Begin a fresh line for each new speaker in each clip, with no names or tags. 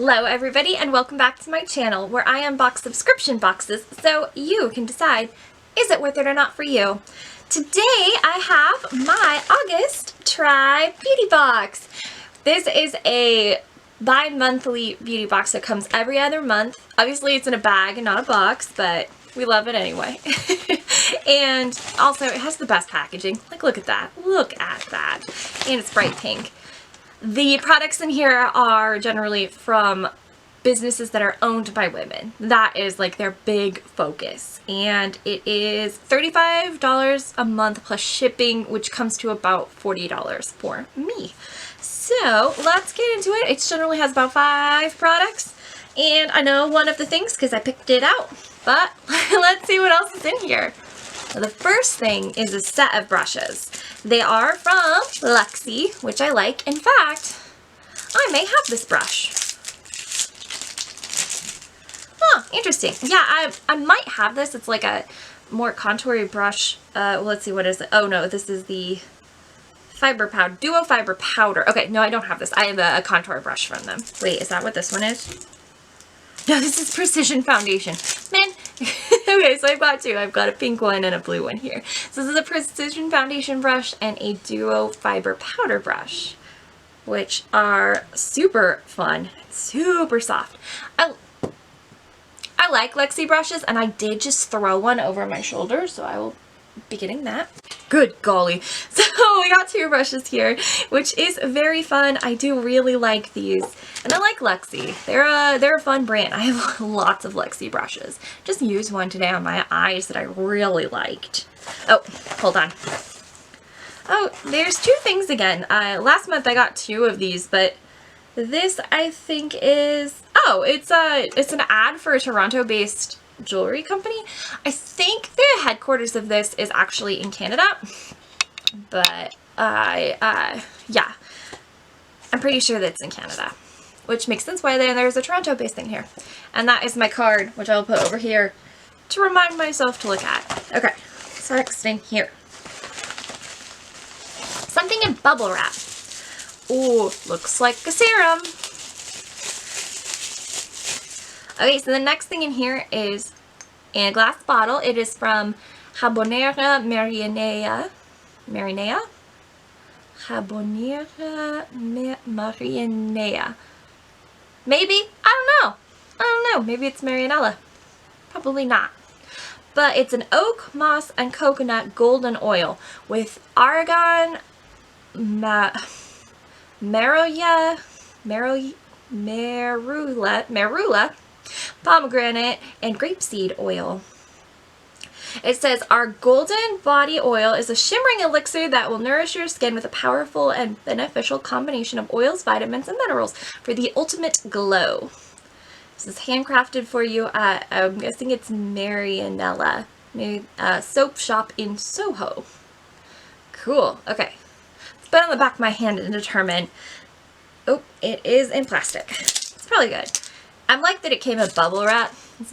Hello everybody and welcome back to my channel where I unbox subscription boxes so you can decide is it worth it or not for you. Today I have my August Try Beauty Box. This is a bi-monthly beauty box that comes every other month. Obviously it's in a bag and not a box, but we love it anyway. And also it has the best packaging. Like look at that. Look at that. And it's bright pink. The products in here are generally from businesses that are owned by women. That is like their big focus. And it is $35 a month plus shipping, which comes to about $40 for me. So let's get into it. It generally has about 5 products. And I know one of the things because I picked it out. But let's see what else is in here. So the first thing is a set of brushes. They are from Luxie, which I like. In fact, I may have this brush. Huh, interesting. Yeah, I might have this. It's like a more contoury brush. Let's see, what is it? Oh no, this is the fiber powder, duo fiber powder. Okay, no, I don't have this. I have a contour brush from them. Wait, is that what this one is? No, this is Precision Foundation. Man, okay, so I've got two. I've got a pink one and a blue one here. So this is a Precision Foundation brush and a duo fiber powder brush, which are super fun, super soft. I like Luxie brushes, and I did just throw one over my shoulder, so I will be getting that. Good golly. So we got 2 brushes here, which is very fun. I do really like these, and I like Luxie. They're a fun brand. I have lots of Luxie brushes. Just used one today on my eyes that I really liked. Oh, hold on. Oh, there's 2 things again. Last month I got 2 of these, but this I think is, oh, it's an ad for a Toronto-based jewelry company. I think the headquarters of this is actually in Canada, but yeah, I'm pretty sure that's in Canada, which makes sense why there's a Toronto-based thing here. And that is my card, which I'll put over here to remind myself to look at. Okay, so next thing here. Something in bubble wrap. Ooh, looks like a serum. Okay, so the next thing in here is in a glass bottle. It is from Habanera Marinea. Habanera Marinea. Maybe? I don't know. Maybe it's Marianella. Probably not. But it's an oak, moss, and coconut golden oil with argan, marula, pomegranate, and grapeseed oil. It says, our golden body oil is a shimmering elixir that will nourish your skin with a powerful and beneficial combination of oils, vitamins, and minerals for the ultimate glow. This is handcrafted for you at, I'm guessing it's Marianella, soap shop in Soho. Cool. Okay. Let's put it on the back of my hand and determine. Oh, it is in plastic. It's probably good. I like that it came in bubble wrap. It's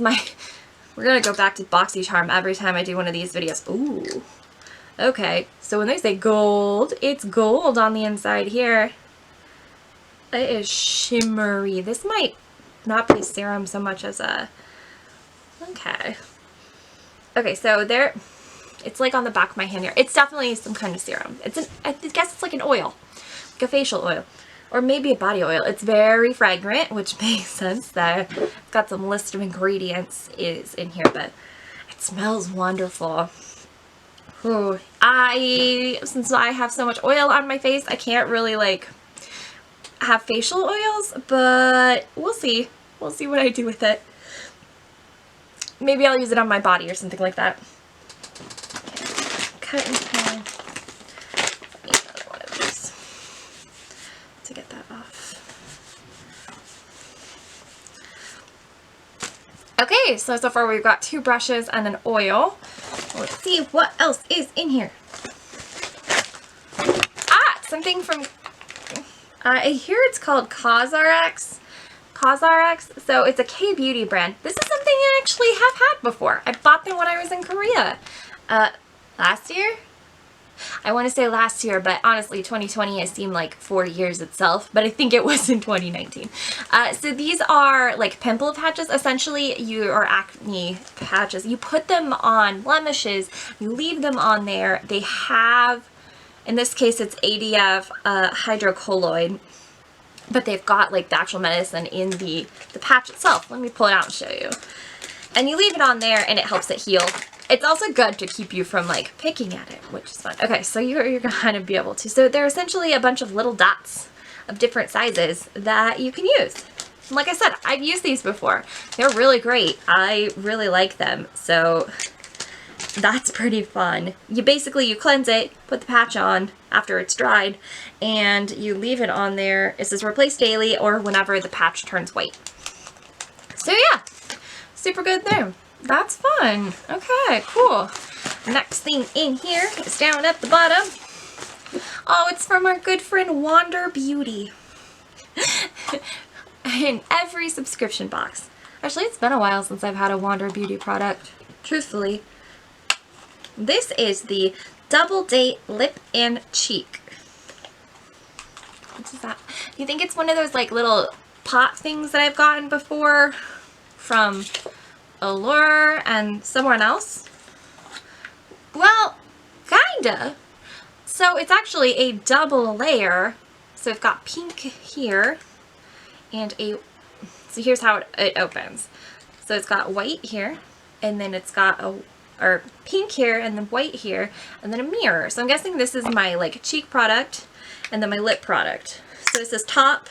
we're gonna go back to BoxyCharm every time I do one of these videos. Ooh. Okay, so when they say gold, it's gold on the inside here. It is shimmery. This might not be serum so much as a... Okay. Okay, so there... It's like on the back of my hand here. It's definitely some kind of serum. I guess it's like an oil. Like a facial oil. Or maybe a body oil. It's very fragrant, which makes sense that it's got some list of ingredients is in here, but it smells wonderful. Ooh. Since I have so much oil on my face, I can't really like have facial oils, but we'll see. We'll see what I do with it. Maybe I'll use it on my body or something like that. Cut in half. Another one of these to get that off. Okay, so far we've got 2 brushes and an oil. Let's see what else is in here. Ah, something from, I hear it's called CosRx. So it's a K-beauty brand. This is something I actually have had before. I bought them when I was in Korea. Last year? I want to say last year, but honestly 2020 has seemed like 4 years itself, but I think it was in 2019. So these are like pimple patches, essentially, or acne patches. You put them on blemishes, you leave them on there. They have, in this case it's ADF hydrocolloid, but they've got like the actual medicine in the patch itself. Let me pull it out and show you. And you leave it on there and it helps it heal. It's also good to keep you from like picking at it, which is fun. Okay, so you're gonna kind of be able to. So they're essentially a bunch of little dots of different sizes that you can use. And like I said, I've used these before. They're really great. I really like them. So that's pretty fun. You cleanse it, put the patch on after it's dried, and you leave it on there. It says replace daily or whenever the patch turns white. So yeah, super good there. That's fun. Okay, cool. Next thing in here is down at the bottom. Oh, it's from our good friend Wander Beauty. In every subscription box. Actually, it's been a while since I've had a Wander Beauty product, truthfully. This is the Double Date Lip and Cheek. What is that? Do you think it's one of those like little pot things that I've gotten before from Allure and someone else? Well, kinda. So it's actually a double layer. So it's got pink here and so here's how it opens. So it's got white here, and then it's got or pink here and then white here, and then a mirror. So I'm guessing this is my like cheek product and then my lip product. So it says top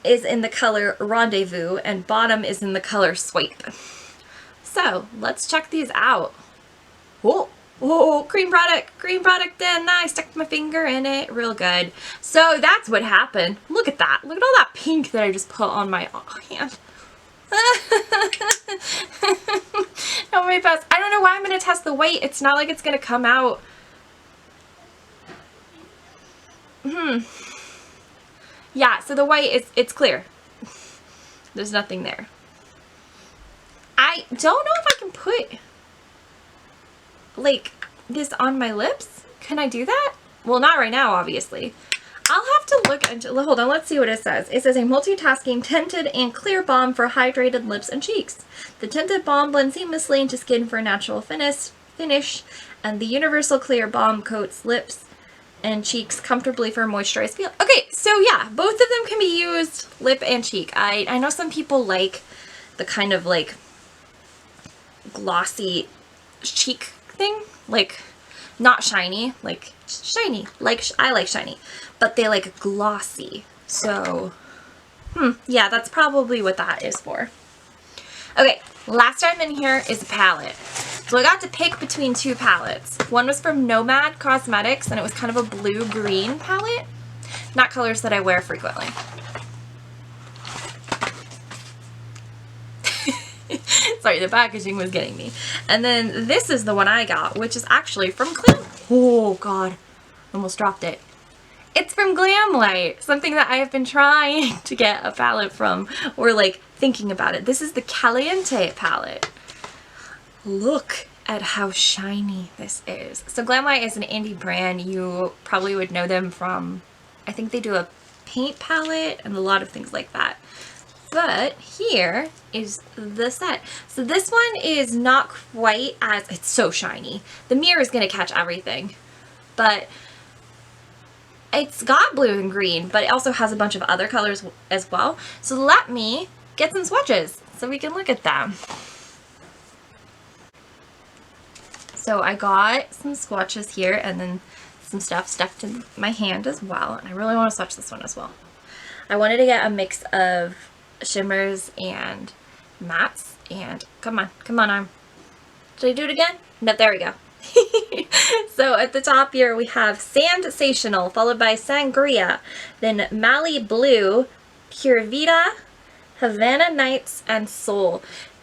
is in the color Rendezvous and bottom is in the color Swipe. So let's check these out. Oh, cream product in. I stuck my finger in it, real good. So that's what happened. Look at that. Look at all that pink that I just put on my hand. Oh, my best. I don't know why I'm going to test the white. It's not like it's going to come out. Yeah, so the white it's clear. There's nothing there. I don't know if I can put like this on my lips. Can I do that? Well, not right now, obviously. I'll have to look into, hold on, let's see what it says. It says a multitasking tinted and clear balm for hydrated lips and cheeks. The tinted balm blends seamlessly into skin for a natural finish, and the universal clear balm coats lips and cheeks comfortably for a moisturized feel. Okay, so yeah, both of them can be used lip and cheek. I know some people like the kind of like glossy cheek thing, like not shiny, like shiny, like I like shiny, but they like glossy. So yeah, that's probably what that is for. Okay, last item in here is a palette. So I got to pick between two palettes. One was from Nomad Cosmetics, and it was kind of a blue-green palette. Not colors that I wear frequently. Sorry, the packaging was getting me. And then this is the one I got, which is actually from Glam. Oh, God. Almost dropped it. It's from Glamlight, something that I have been trying to get a palette from, or like thinking about it. This is the Caliente palette. Look at how shiny this is. So Glamlight is an indie brand. You probably would know them from, I think they do a paint palette and a lot of things like that. But here is the set. So this one is not quite as, it's so shiny. The mirror is going to catch everything. But it's got blue and green, but it also has a bunch of other colors as well. So let me get some swatches so we can look at them. So I got some swatches here and then some stuff stuck to my hand as well. And I really want to swatch this one as well. I wanted to get a mix of shimmers and mattes. And come on arm. Should I do it again? No, there we go. So at the top here we have Sensational, followed by Sangria, then Mali Blue, Pure Vita, Havana Nights, and Soul.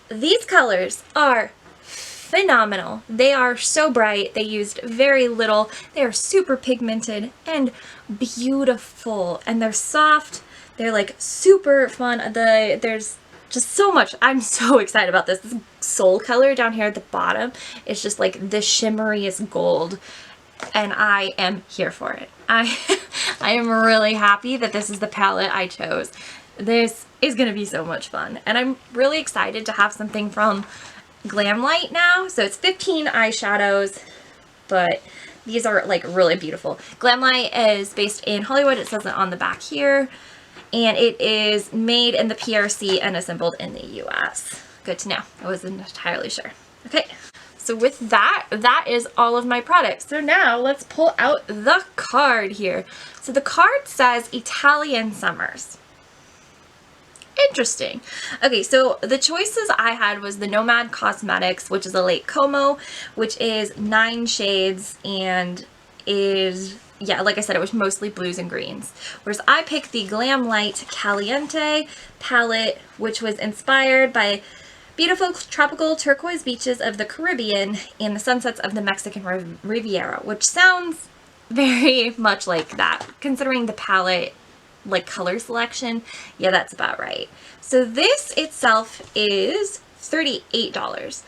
These colors are phenomenal. They are so bright. They used very little. They are super pigmented and beautiful, and they're soft. They're like super fun. There's just so much. I'm so excited about this. This Soul color down here at the bottom is just like the shimmeriest gold. and I am here for it. I am really happy that this is the palette I chose. This is going to be so much fun, and I'm really excited to have something from Glam now. So it's 15 eyeshadows, but these are like really beautiful. Glam is based in Hollywood. It says it on the back here, and it is made in the PRC and assembled in the US. Good to know. I wasn't entirely sure. Okay. So with that, that is all of my products. So now let's pull out the card here. So the card says Italian Summers. Interesting. Okay, so the choices I had was the Nomad Cosmetics, which is a Late Como, which is 9 shades and is, yeah, like I said, it was mostly blues and greens. Whereas I picked the Glam Light Caliente palette, which was inspired by beautiful tropical turquoise beaches of the Caribbean and the sunsets of the Mexican Riviera, which sounds very much like that, considering the palette, like color selection. Yeah, that's about right. So this itself is $38.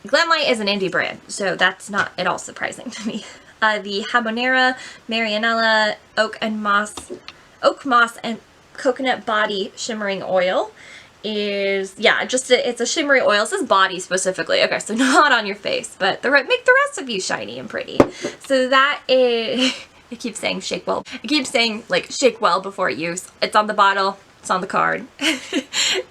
Glam is an indie brand, so that's not at all surprising to me. The Habanera, Marianella, Oak Moss, and Coconut Body Shimmering Oil is, yeah, just it's a shimmery oil. It says body specifically. Okay, so not on your face, but make the rest of you shiny and pretty. So that is, I keep saying shake well. I keep saying like shake well before use. It's on the bottle. It's on the card.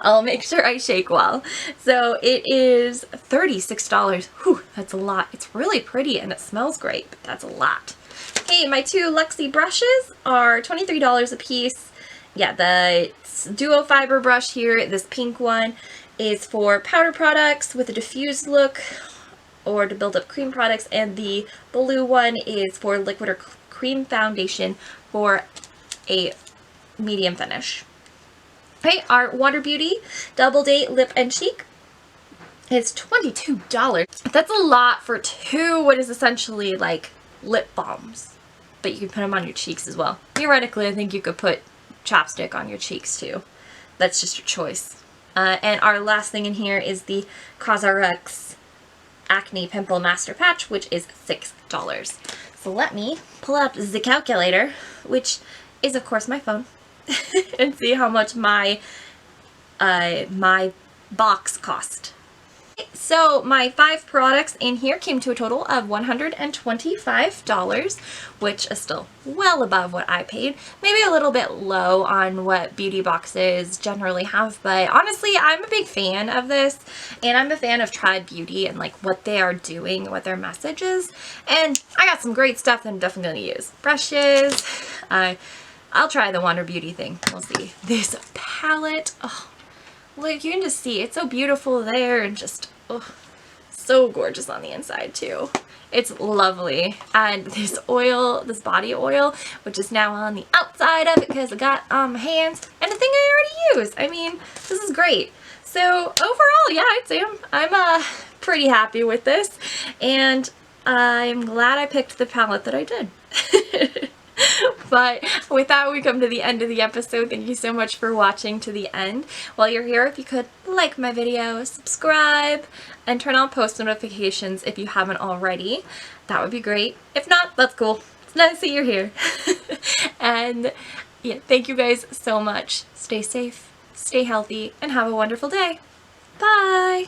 I'll make sure I shake well. So it is $36. Whew, that's a lot. It's really pretty and it smells great, but that's a lot. Okay, my 2 Luxie brushes are $23 a piece. Yeah, the duo fiber brush here, this pink one, is for powder products with a diffused look or to build up cream products, and the blue one is for liquid or cream foundation for a medium finish. Okay, our Water Beauty Double Date Lip and Cheek is $22. That's a lot for 2 what is essentially like lip balms, but you can put them on your cheeks as well. Theoretically, I think you could put chapstick on your cheeks too. That's just your choice. And our last thing in here is the CosRX Acne Pimple Master Patch, which is $6. So let me pull out the calculator, which is of course my phone, and see how much my my box cost. So my 5 products in here came to a total of $125, which is still well above what I paid. Maybe a little bit low on what beauty boxes generally have, but honestly, I'm a big fan of this, and I'm a fan of Tribe Beauty and like what they are doing, what their message is, and I got some great stuff that I'm definitely going to use. Brushes, I'll try the Water Beauty thing. We'll see. This palette, oh, look, you can just see it's so beautiful there and just, oh, so gorgeous on the inside too. It's lovely. And this oil, this body oil, which is now on the outside of it because I got on my hands, and the thing I already used. I mean, this is great. So overall, yeah, I'd say I'm pretty happy with this, and I'm glad I picked the palette that I did. But with that, we come to the end of the episode. Thank you so much for watching to the end. While you're here, if you could like my video, subscribe, and turn on post notifications if you haven't already, that would be great. If not, that's cool. It's nice that you're here. And yeah, thank you guys so much. Stay safe, stay healthy, and have a wonderful day. Bye!